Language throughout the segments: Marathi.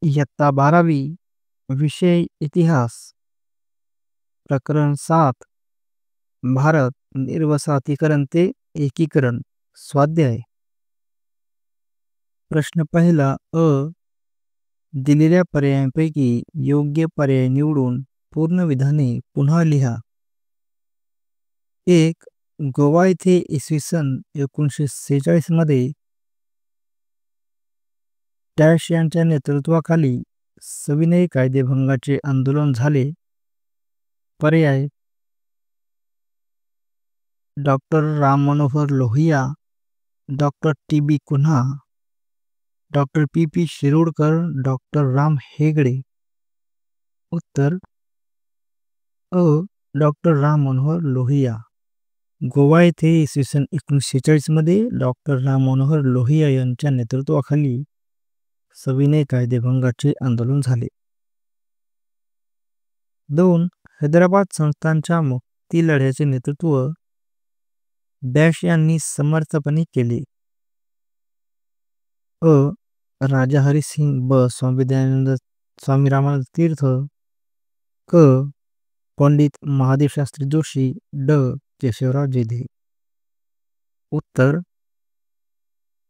इयत्ता 12वी विषय इतिहास प्रकरण 7 भारत निर्वसाहतीकरण ते एकीकरण स्वाध्याय प्रश्न पहिला अ दिलेल्या पर्यायांपैकी योग्य पर्याय निवडून पूर्ण विधाने पुन्हा लिहा. 1. गोवा येथे इसवी सन 1946 मध्ये डॅश यांच्या नेतृत्वाखाली सविनय कायदेभंगाचे आंदोलन झाले. पर्याय doctor Ram Manohar Lohia, doctor T B. Cunha, doctor P P. Shirodkar, doctor Ram Hegde. उत्तर अ. डॉक्टर राम मनोहर लोहिया. गोवा येथे इसवी सन 1946 मध्ये डॉक्टर राम मनोहर लोहिया यांच्या नेतृत्वाखाली सविनय कायदेभंगाचे आंदोलन झाले. 2. हैदराबाद संस्थानच्या मुक्ती लढ्याचे नेतृत्व डॅश यांनी समर्थपणे केले. अ. राजा हरिसिंग, ब. स्वामी रामानंद तीर्थ, क. पंडित महादेव शास्त्री जोशी, ड. केशवराव जेधे. उत्तर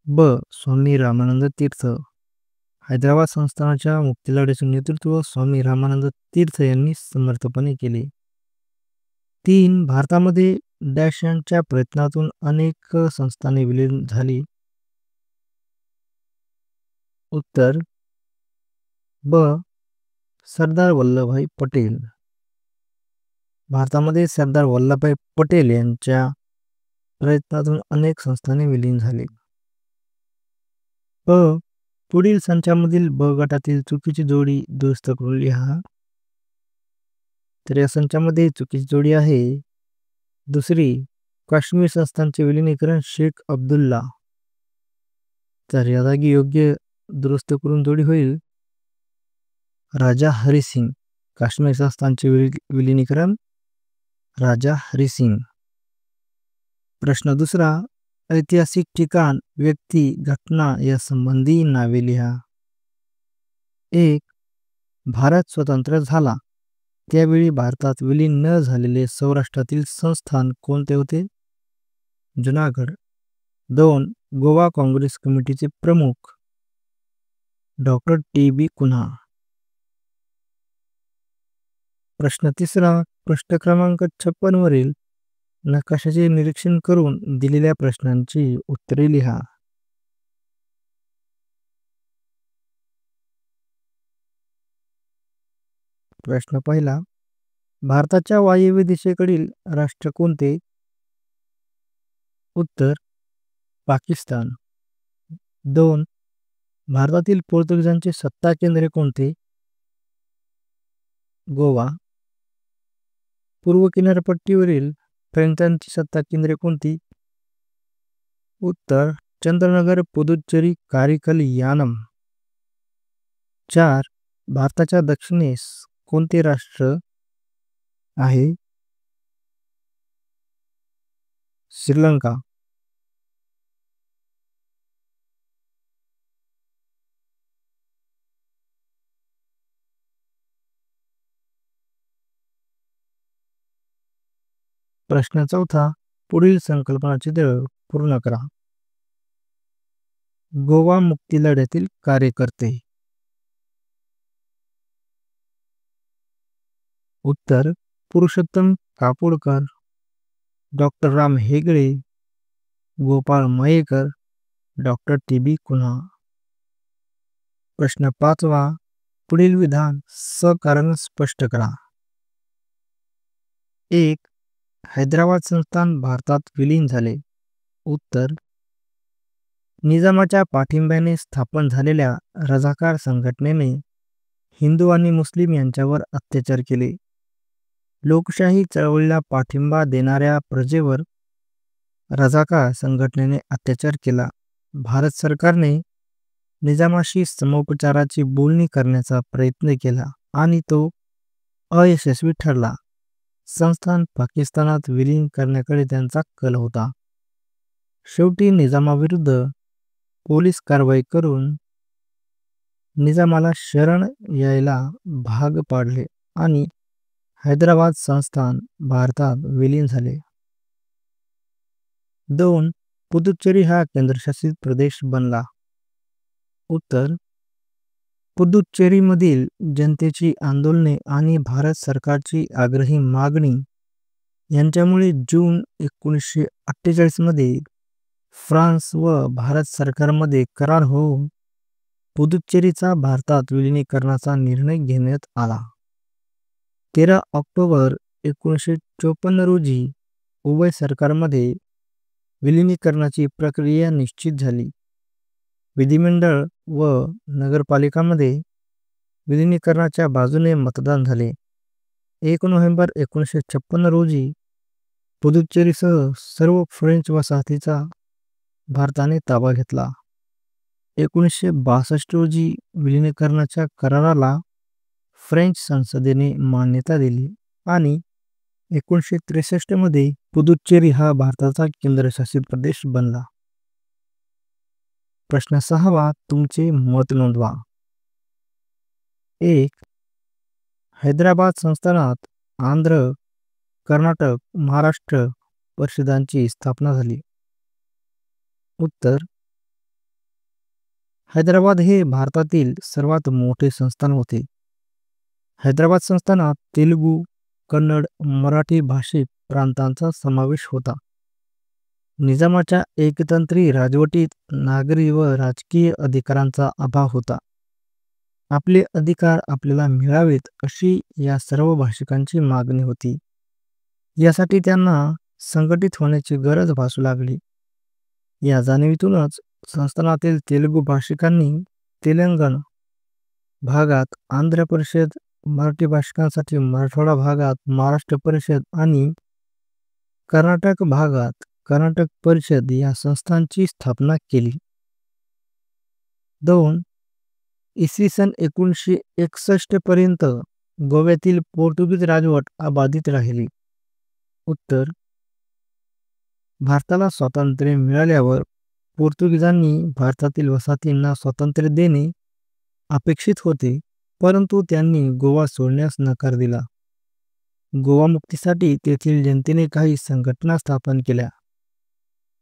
ब. स्वामी रामानंद तीर्थ. हैदराबाद संस्थानाच्या मुक्तीलढ्याचे नेतृत्व स्वामी रामानंद तीर्थ यांनी समर्थपणे केले. 3. भारतामध्ये डॅश यांच्या प्रयत्नातून अनेक संस्थाने विलीन झाली. उत्तर ब. सरदार वल्लभभाई पटेल. भारतामध्ये सरदार वल्लभभाई पटेल यांच्या प्रयत्नातून अनेक संस्थाने विलीन झाले. ब. पुढील संचामधील ब गटातील चुकीची जोडी दुरुस्त करून लिहा. तर या संचामध्ये चुकीची जोडी आहे दुसरी, काश्मीर संस्थानचे विलीनीकरण शेख अब्दुल्ला. तर या जागी योग्य दुरुस्त करून जोडी होईल राजा हरिसिंग. काश्मीर संस्थानचे विलीनीकरण राजा हरिसिंग. प्रश्न दुसरा, ऐतिहासिक ठिकाण, व्यक्ती, घटना या संबंधी नावे लिहा. 1. भारत स्वतंत्र झाला त्यावेळी भारतात विलीन न झालेले सौराष्ट्रातील संस्थान कोणते होते? जुनागड. 2. गोवा काँग्रेस कमिटीचे प्रमुख डॉक्टर टी.बी. कुन्हा. प्रश्न तिसरा, पृष्ठ क्रमांक 56 वरील नकाशाचे निरीक्षण करून दिलेल्या प्रश्नांची उत्तरे लिहा. प्रश्न पहिला, भारताच्या वायव्य दिशेकडील राष्ट्र कोणते? उत्तर पाकिस्तान. 2. भारतातील पोर्तुगीजांचे सत्ता केंद्रे कोणते? गोवा. पूर्व किनारपट्टीवरील फ्रेंचांची सत्ता केंद्रे कोणती? उत्तर चंद्रनगर, पुदुच्चेरी, कारिकल, यानम. 4. भारताच्या दक्षिणेस कोणते राष्ट्र आहे? श्रीलंका. प्रश्न चौथा, पुढील संकल्पनाचित्र पूर्ण करा. गोवा मुक्ती लढ्यातील कार्यकर्ते. उत्तर Purushottam Kapodkar, doctor Ram Hegde, Gopal Mayekar, doctor T B. Cunha. प्रश्न 5वा, पुढील विधान सकारण स्पष्ट करा. 1. हैदराबाद संस्थान भारतात विलीन झाले. उत्तर निजामाच्या पाठिंब्याने स्थापन झालेल्या रझाकार संघटनेने हिंदू आणि मुस्लिम यांच्यावर अत्याचार केले. लोकशाही चळवळीला पाठिंबा देणाऱ्या प्रजेवर रझाकार संघटनेने अत्याचार केला. भारत सरकारने निजामाशी समोपचाराची बोलणी करण्याचा प्रयत्न केला आणि तो अयशस्वी ठरला. संस्थान पाकिस्तानात विलीन करण्याकडे त्यांचा कल होता. शेवटी निजामाविरुद्ध पोलीस कारवाई करून निजामाला शरण यायला भाग पाडले आणि हैदराबाद संस्थान भारतात विलीन झाले. 2. पुदुच्चेरी हा केंद्रशासित प्रदेश बनला. उत्तर: पुदुच्चेरीमधील जनतेची आंदोलने आणि भारत सरकारची आग्रही मागणी यांच्यामुळे जून 1948 मध्ये फ्रान्स व भारत सरकारमध्ये करार होऊन पुदुच्चेरीचा भारतात विलिनीकरणाचा निर्णय घेण्यात आला. 13 ऑक्टोबर 1954 रोजी उभय सरकारमध्ये विलिनीकरणाची प्रक्रिया निश्चित झाली. विधिमंडळ व नगरपालिकांमध्ये विलिनीकरणाच्या बाजूने मतदान झाले. 1 नोव्हेंबर 1956 रोजी पुदुच्चेरीसह सर्व फ्रेंच वसाहतीचा भारताने ताबा घेतला. 1962 रोजी विलिनीकरणाच्या कराराला फ्रेंच संसदेने मान्यता दिली आणि 1963 मध्ये पुदुच्चेरी हा भारताचा केंद्रशासित प्रदेश बनला. प्रश्न 6वा, तुमचे मत नोंदवा. 1. हैदराबाद संस्थानात आंध्र, कर्नाटक, महाराष्ट्र परिषदांची स्थापना झाली. उत्तर: हैदराबाद हे भारतातील सर्वात मोठे संस्थान होते. हैदराबाद संस्थानात तेलुगू, कन्नड, मराठी भाषिक प्रांतांचा समावेश होता. निजामाच्या एकतंत्री राजवटीत नागरी व राजकीय अधिकारांचा अभाव होता. आपले अधिकार आपल्याला मिळावेत अशी या सर्व भाषिकांची मागणी होती. यासाठी त्यांना संघटित होण्याची गरज भासू लागली. या जाणीवीतूनच संस्थानातील तेलुगू भाषिकांनी तेलंगण भागात आंध्र परिषद, मराठी भाषिकांसाठी मराठवाडा भागात महाराष्ट्र परिषद आणि कर्नाटक भागात कर्नाटक परिषद या संस्थांची स्थापना केली. 2. इसवी सन 1961 पर्यंत गोव्यातील पोर्तुगीज राजवट अबाधित राहिली. उत्तर: भारताला स्वातंत्र्य मिळाल्यावर पोर्तुगीजांनी भारतातील वसाहतींना स्वातंत्र्य देणे अपेक्षित होते, परंतु त्यांनी गोवा सोडण्यास नकार दिला. गोवा मुक्तीसाठी तेथील जनतेने काही संघटना स्थापन केल्या.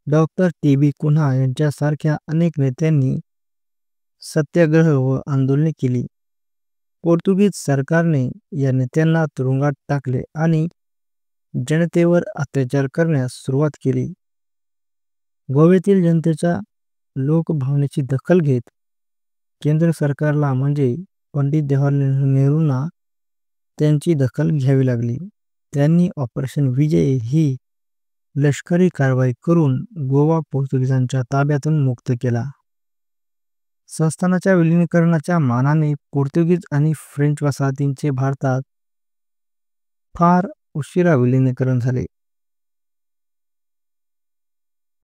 डॉ. टी.बी. कुन्हा यांच्यासारख्या अनेक नेत्यांनी सत्याग्रह व आंदोलने केली. पोर्तुगीज सरकारने या नेत्यांना तुरुंगात टाकले आणि जनतेवर अत्याचार करण्यास सुरुवात केली. गोव्यातील जनतेच्या लोकभावनेची दखल घेत केंद्र सरकारला म्हणजे पंडित जवाहरलाल नेहरूंना त्यांची दखल घ्यावी लागली. त्यांनी ऑपरेशन विजय ही लष्करी कारवाई करून गोवा पोर्तुगीजांच्या ताब्यातून मुक्त केला. संस्थानाच्या विलिनीकरणाच्या मानाने पोर्तुगीज आणि फ्रेंच वसाहतींचे भारतात फार उशिरा विलिनीकरण झाले.